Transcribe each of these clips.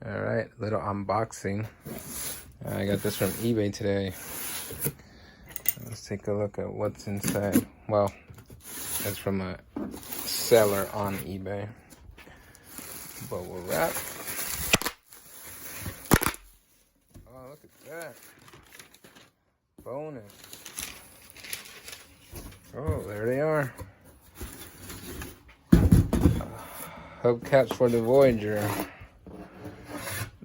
All right, little unboxing. I got this from eBay today. Let's take a look at what's inside. Well, it's from a seller on eBay. Bubble wrap. Oh, look at that. Bonus. Oh, there they are. Hubcaps for the Voyager.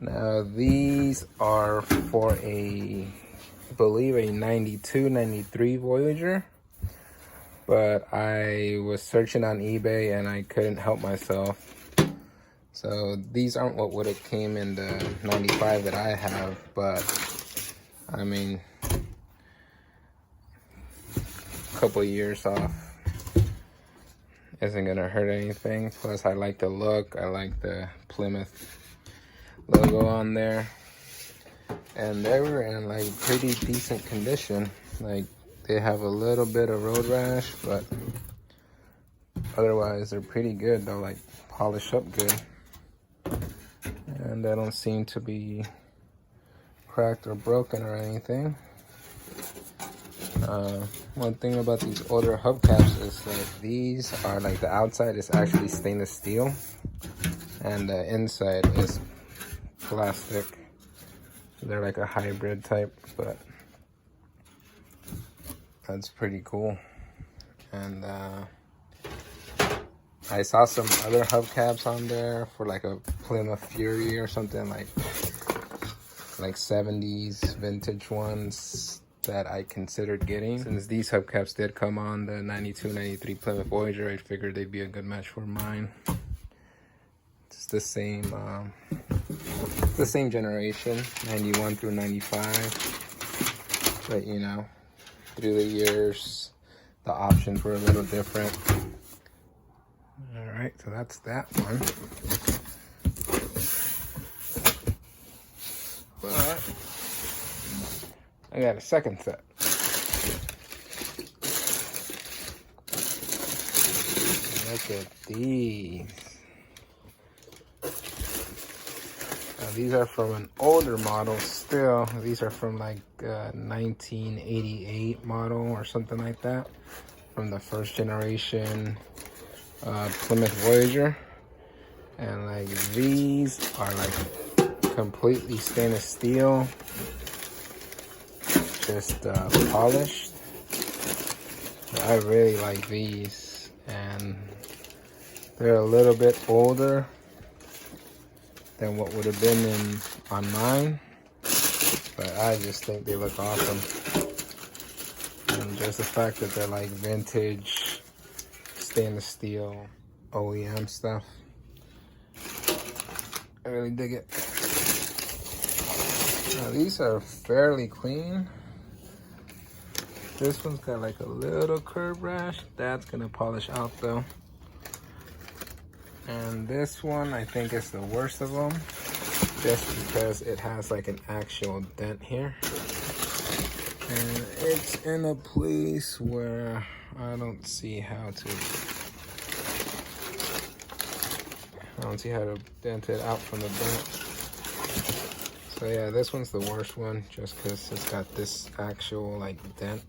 Now these are for I believe a 92, 93 Voyager. But I was searching on eBay and I couldn't help myself. So these aren't what would have came in the 95 that I have, but I mean, a couple years off isn't gonna hurt anything. Plus I like the look, I like the Plymouth logo on there, and they were in like pretty decent condition. Like they have a little bit of road rash, but otherwise they're pretty good. They'll like polish up good, and they don't seem to be cracked or broken or anything. One thing about these older hubcaps is that these are like, the outside is actually stainless steel and the inside is plastic. They're like a hybrid type, but that's pretty cool. And I saw some other hubcaps on there for like a Plymouth Fury or something, like 70s vintage ones that I considered getting. Since these hubcaps did come on the 92, 93 Plymouth Voyager, I figured they'd be a good match for mine. It's the same generation, 91 through 95. But you know, through the years, the options were a little different. All right, so that's that one. But I got a second set. Look at these. Now these are from an older model still. These are from like 1988 model or something like that. From the first generation Plymouth Voyager. And like these are like completely stainless steel. Just polished. I really like these, and they're a little bit older than what would have been on mine, but I just think they look awesome. And just the fact that they're like vintage stainless steel OEM stuff, I really dig it. Now these are fairly clean. This one's got like a little curb rash. That's gonna polish out though. And this one I think is the worst of them, just because it has like an actual dent here. And it's in a place where I don't see how to dent it out from the dent. So yeah, this one's the worst one, just because it's got this actual like dent.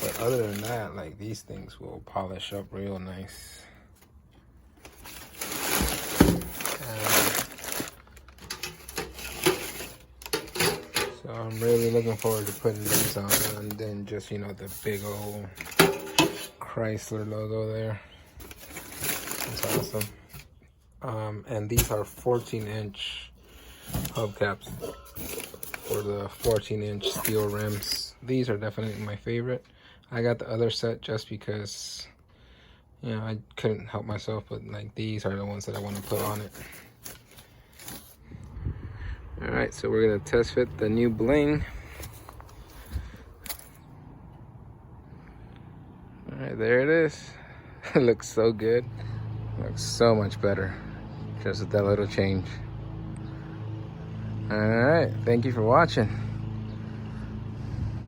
But other than that, like these things will polish up real nice. So I'm really looking forward to putting these on, and then just, you know, the big old Chrysler logo there. That's awesome. And these are 14-inch hubcaps for the 14-inch steel rims. These are definitely my favorite. I got the other set just because, you know, I couldn't help myself, but like these are the ones that I want to put on it. All right, so we're gonna test fit the new Bling. All right, there it is. It looks so good. It looks so much better just with that little change. All right, thank you for watching.